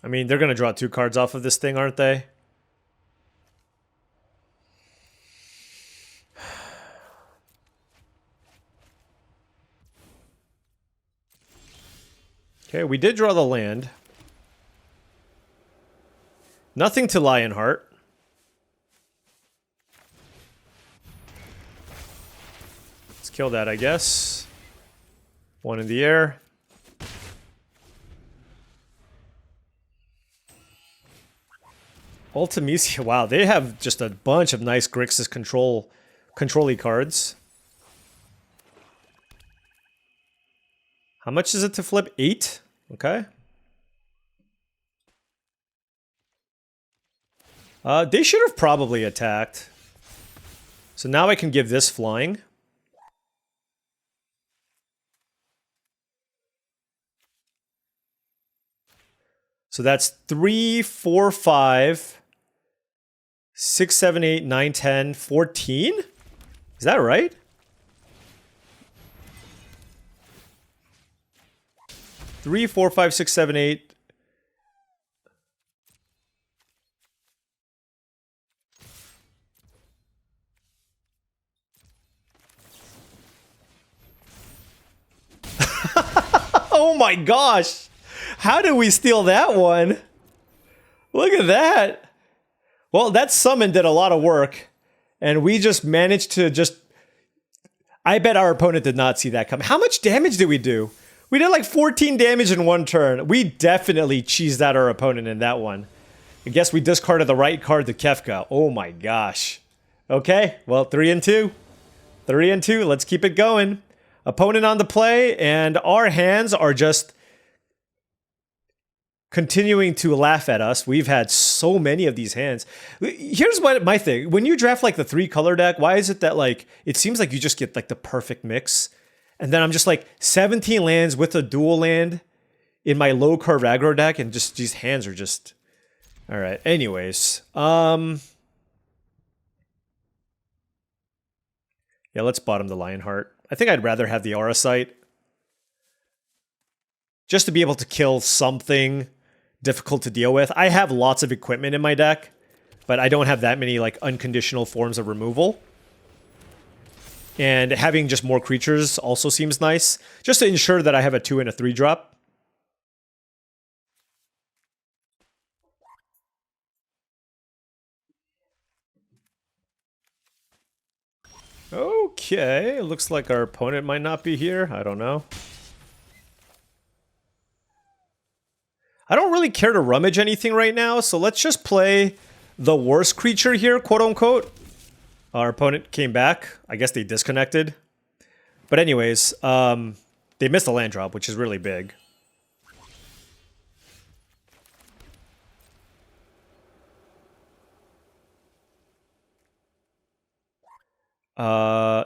I mean, they're going to draw 2 cards off of this thing, aren't they? Okay, we did draw the land. Nothing to Lionheart. Let's kill that, I guess. 1 in the air. Ultimisia, wow, they have just a bunch of nice Grixis control-y cards. How much is it to flip? 8? Okay. They should have probably attacked. So now I can give this flying. So that's 3, 4, 5, 6, 7, 8, 9, 10, 14? Is that right? Three, 4, 5, 6, 7, 8. Oh my gosh! How did we steal that one? Look at that! Well, that summon did a lot of work, and we just managed to just... I bet our opponent did not see that coming. How much damage did we do? We did like 14 damage in 1 turn. We definitely cheesed out our opponent in that one. I guess we discarded the right card to Kefka. Oh my gosh. Okay, well, 3 and 2. 3 and 2, let's keep it going. Opponent on the play, and our hands are just continuing to laugh at us. We've had so many of these hands. Here's what my thing. When you draft like the 3 color deck, why is it that like, it seems like you just get like the perfect mix? And then I'm just like 17 lands with a dual land in my low card aggro deck, and just these hands are just... Alright, anyways. Yeah, let's bottom the Lionheart. I think I'd rather have the Aura Sight. Just to be able to kill something difficult to deal with. I have lots of equipment in my deck, but I don't have that many like unconditional forms of removal. And having just more creatures also seems nice, just to ensure that I have a 2 and a 3 drop. Okay, looks like our opponent might not be here. I don't know. I don't really care to rummage anything right now, so let's just play the worst creature here, quote unquote. Our opponent came back. I guess they disconnected. But anyways, they missed a land drop, which is really big.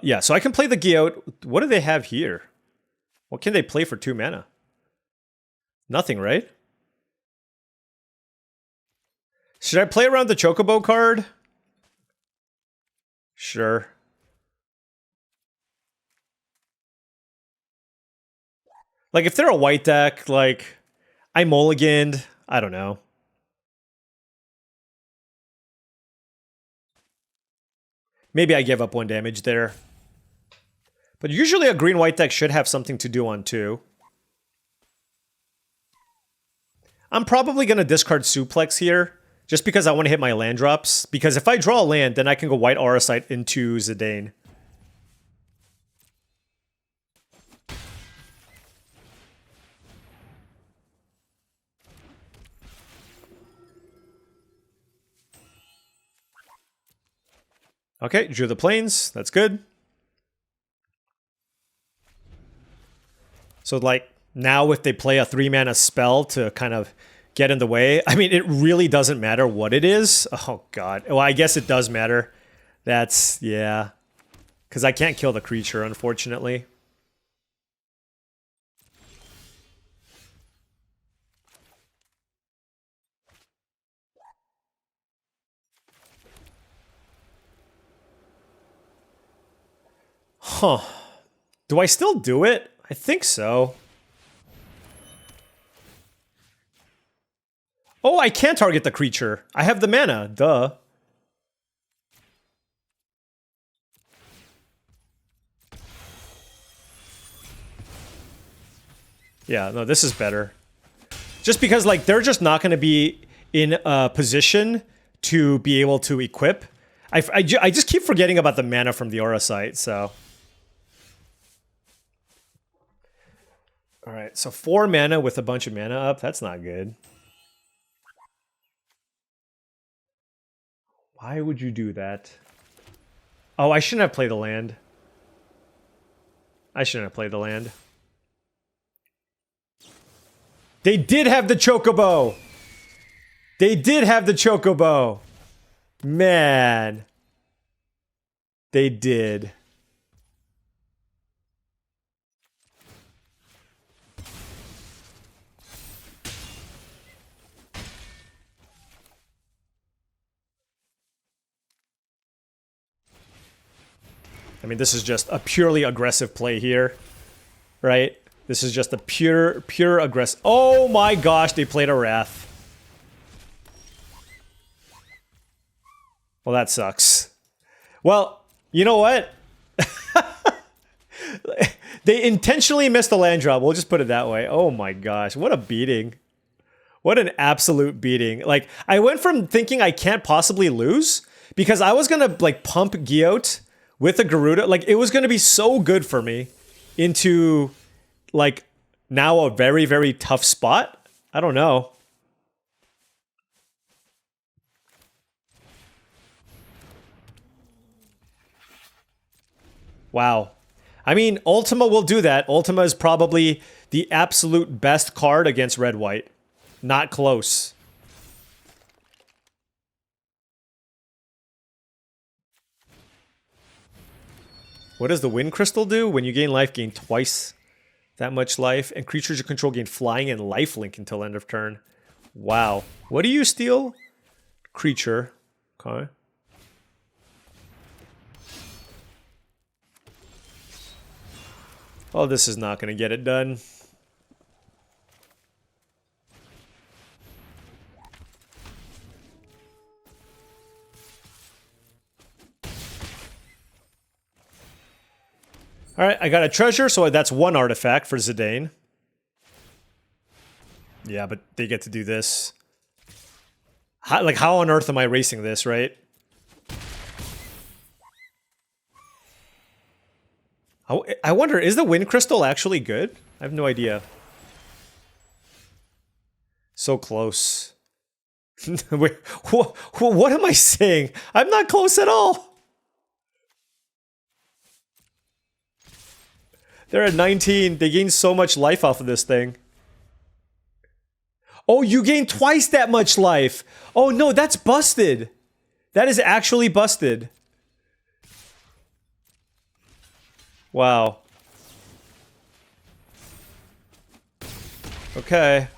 Yeah, so I can play the Giotts. What do they have here? What can they play for 2 mana? Nothing, right? Should I play around the Chocobo card? Sure. Like, if they're a white deck, like, I mulliganed. I don't know. Maybe I give up 1 damage there. But usually a green-white deck should have something to do on 2. I'm probably going to discard Suplex here, just because I want to hit my land drops. Because if I draw a land, then I can go white Aura Sight into Zidane. Okay, drew the plains. That's good. So, like, now if they play a 3-mana spell to kind of get in the way, I mean, it really doesn't matter what it is. Oh, God. Well, I guess it does matter. That's, yeah. Because I can't kill the creature, unfortunately. Huh. Do I still do it? I think so. Oh, I can target the creature. I have the mana. Duh. Yeah, no, this is better. Just because, like, they're just not going to be in a position to be able to equip. I just keep forgetting about the mana from the Aura Sight, so... Alright, so 4 mana with a bunch of mana up. That's not good. Why would you do that? Oh, I shouldn't have played the land. I shouldn't have played the land. They did have the Chocobo! They did have the Chocobo! Man. They did. I mean, this is just a purely aggressive play here, right? This is just a pure aggressive... Oh my gosh, they played a Wrath. Well, that sucks. Well, you know what? They intentionally missed the land drop. We'll just put it that way. Oh my gosh, what a beating. What an absolute beating. Like, I went from thinking I can't possibly lose, because I was gonna, like, pump Giotts with a Garuda. Like, it was gonna be so good for me into, like, now a very, very tough spot. I don't know. Wow. I mean, Ultima will do that. Ultima is probably the absolute best card against red-white. Not close. What does the Wind Crystal do? When you gain life, gain twice that much life, and creatures you control gain flying and lifelink until end of turn. Wow. What do you steal? Creature. Okay. Oh, this is not going to get it done. Alright, I got a treasure, so that's 1 artifact for Zidane. Yeah, but they get to do this. How on earth am I racing this, right? I wonder, is the Wind Crystal actually good? I have no idea. So close. Wait, what am I saying? I'm not close at all! They're at 19. They gain so much life off of this thing. Oh, you gain twice that much life! Oh no, that's busted! That is actually busted. Wow. Okay.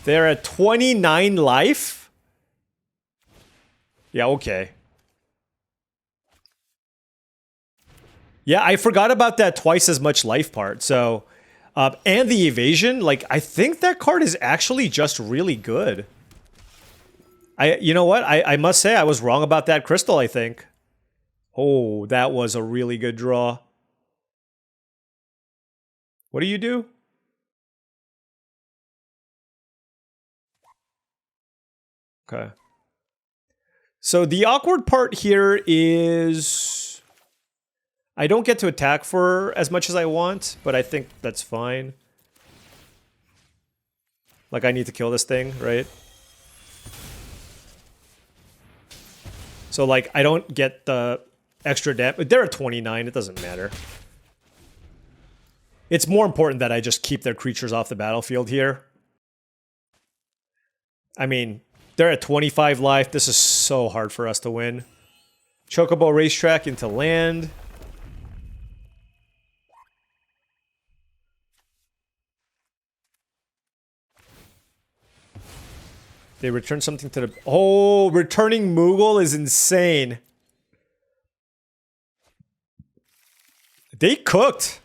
They're at 29 life? Yeah, okay. Yeah, I forgot about that twice as much life part, so... and the evasion, like, I think that card is actually just really good. You know what? I must say I was wrong about that crystal, I think. Oh, that was a really good draw. What do you do? Okay. So the awkward part here is... I don't get to attack for as much as I want, but I think that's fine. Like, I need to kill this thing, right? So, like, I don't get the extra damage. They're at 29, it doesn't matter. It's more important that I just keep their creatures off the battlefield here. I mean, they're at 25 life. This is so hard for us to win. Chocobo Racetrack into land. They return something to the... Oh, returning Moogle is insane. They cooked.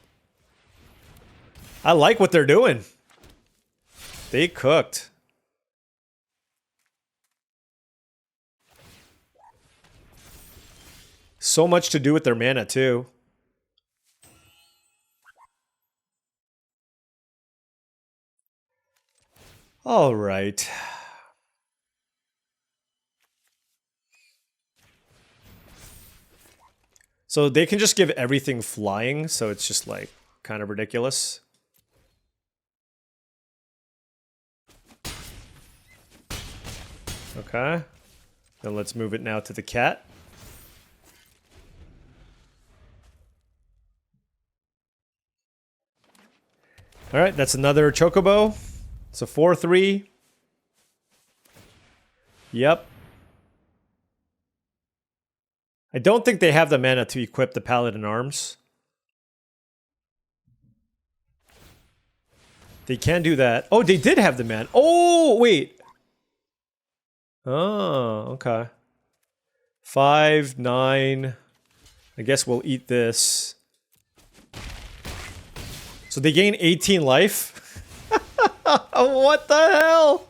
I like what they're doing. They cooked. So much to do with their mana, too. All right. So they can just give everything flying, so it's just like kind of ridiculous. Okay. Then let's move it now to the cat. All right, that's another Chocobo. It's a 4/3. Yep. I don't think they have the mana to equip the Paladin Arms. They can do that. Oh, they did have the mana. Oh, wait. Oh, okay. 5, 9. I guess we'll eat this. So they gain 18 life. What the hell?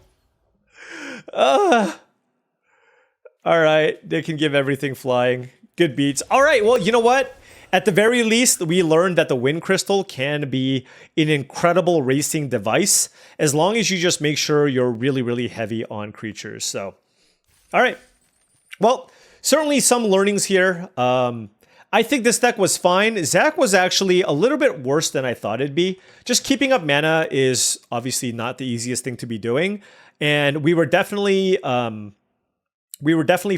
All right, they can give everything flying. Good beats. All right, well, you know what? At the very least, we learned that the Wind Crystal can be an incredible racing device as long as you just make sure you're really, really heavy on creatures. So, all right. Well, certainly some learnings here. I think this deck was fine. Zach was actually a little bit worse than I thought it'd be. Just keeping up mana is obviously not the easiest thing to be doing. And we were definitely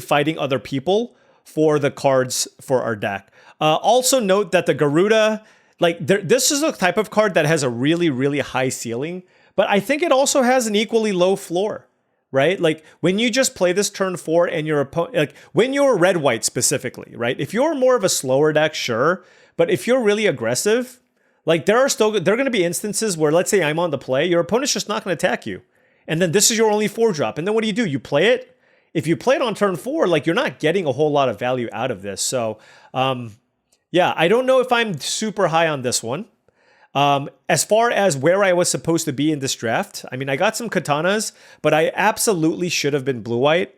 fighting other people for the cards for our deck. Also note that the Garuda, like this is a type of card that has a really, really high ceiling, but I think it also has an equally low floor. Right? Like when you just play this turn 4 and your opponent, like when you're red-white specifically, right? If you're more of a slower deck, sure. But if you're really aggressive, like there are going to be instances where, let's say I'm on the play, your opponent's just not going to attack you. And then this is your only 4-drop. And then what do? You play it. If you play it on turn 4, like you're not getting a whole lot of value out of this. So, yeah, I don't know if I'm super high on this one. As far as where I was supposed to be in this draft, I mean, I got some katanas, but I absolutely should have been blue-white,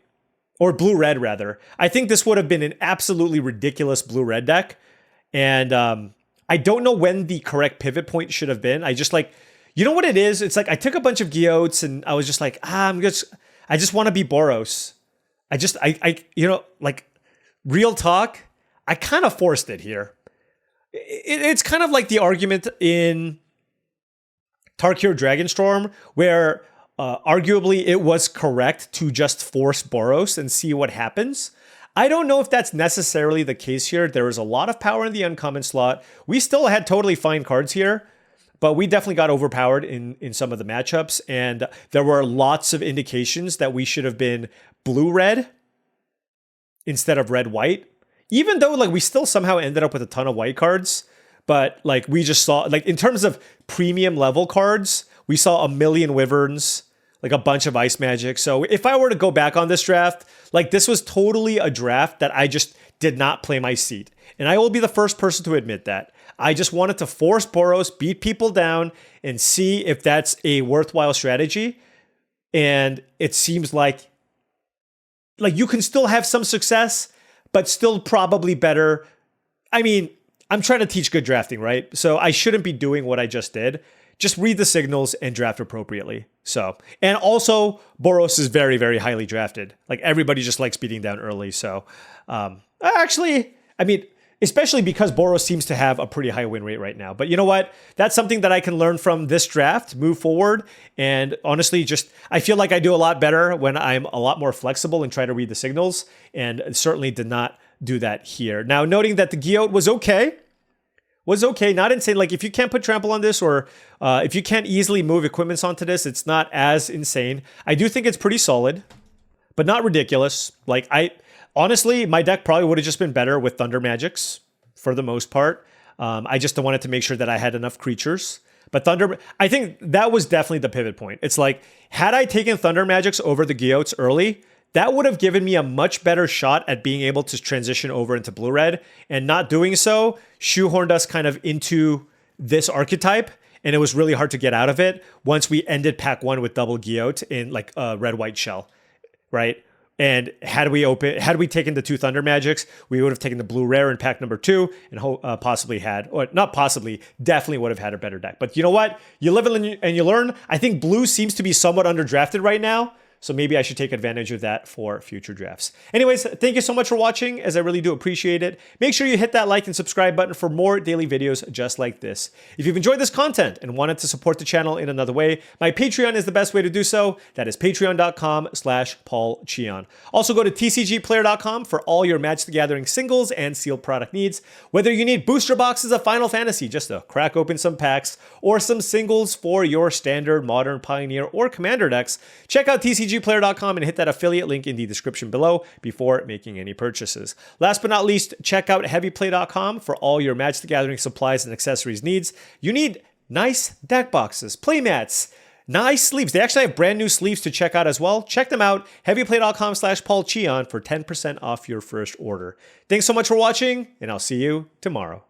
or blue-red, rather. I think this would have been an absolutely ridiculous blue-red deck, and I don't know when the correct pivot point should have been. I just like, you know what it is? It's like I took a bunch of Giotts, and I was just like, I just want to be Boros. You know, like, real talk, I kind of forced it here. It's kind of like the argument in Tarkir Dragonstorm, where arguably it was correct to just force Boros and see what happens. I don't know if that's necessarily the case here. There was a lot of power in the uncommon slot. We still had totally fine cards here, but we definitely got overpowered in some of the matchups, and there were lots of indications that we should have been blue-red instead of red-white. Even though, like, we still somehow ended up with a ton of white cards, but, like, we just saw, like, in terms of premium level cards, we saw a million Wyverns, like, a bunch of Ice Magic. So if I were to go back on this draft, like, this was totally a draft that I just did not play my seat. And I will be the first person to admit that. I just wanted to force Boros, beat people down, and see if that's a worthwhile strategy. And it seems like you can still have some success, but still probably better. I mean, I'm trying to teach good drafting, right? So I shouldn't be doing what I just did. Just read the signals and draft appropriately. So, and also Boros is very, very highly drafted. Like everybody just likes beating down early. So, actually, I mean, especially because Boros seems to have a pretty high win rate right now. But you know what? That's something that I can learn from this draft, move forward. And honestly, just I feel like I do a lot better when I'm a lot more flexible and try to read the signals. And certainly did not do that here. Now, noting that the Giott was okay. Not insane. Like if you can't put trample on this, or if you can't easily move equipments onto this, it's not as insane. I do think it's pretty solid, but not ridiculous. Like honestly, my deck probably would have just been better with Thunder Magics for the most part. I just wanted to make sure that I had enough creatures. But I think that was definitely the pivot point. It's like, had I taken Thunder Magics over the Giotts early, that would have given me a much better shot at being able to transition over into blue-red. And not doing so shoehorned us kind of into this archetype. And it was really hard to get out of it once we ended pack 1 with double Giott in like a red-white shell, right? And had we taken the two Thunder Magics, we would have taken the blue rare in pack number 2 and possibly had, or not possibly, definitely would have had a better deck. But you know what? You live and you learn. I think blue seems to be somewhat underdrafted right now. So maybe I should take advantage of that for future drafts. Anyways, thank you so much for watching, as I really do appreciate it. Make sure you hit that like and subscribe button for more daily videos just like this. If you've enjoyed this content and wanted to support the channel in another way, my Patreon is the best way to do so. That is patreon.com/paulcheon. Also go to TCGplayer.com for all your Magic the Gathering singles and sealed product needs. Whether you need booster boxes of Final Fantasy just to crack open some packs, or some singles for your standard, modern, pioneer, or commander decks, check out TCGplayer.com and hit that affiliate link in the description below before making any purchases. Last but not least, check out heavyplay.com for all your Magic the Gathering supplies and accessories needs. You need nice deck boxes, playmats, nice sleeves. They actually have brand new sleeves to check out as well. Check them out, heavyplay.com/paulcheon for 10% off your first order. Thanks so much for watching, and I'll see you tomorrow.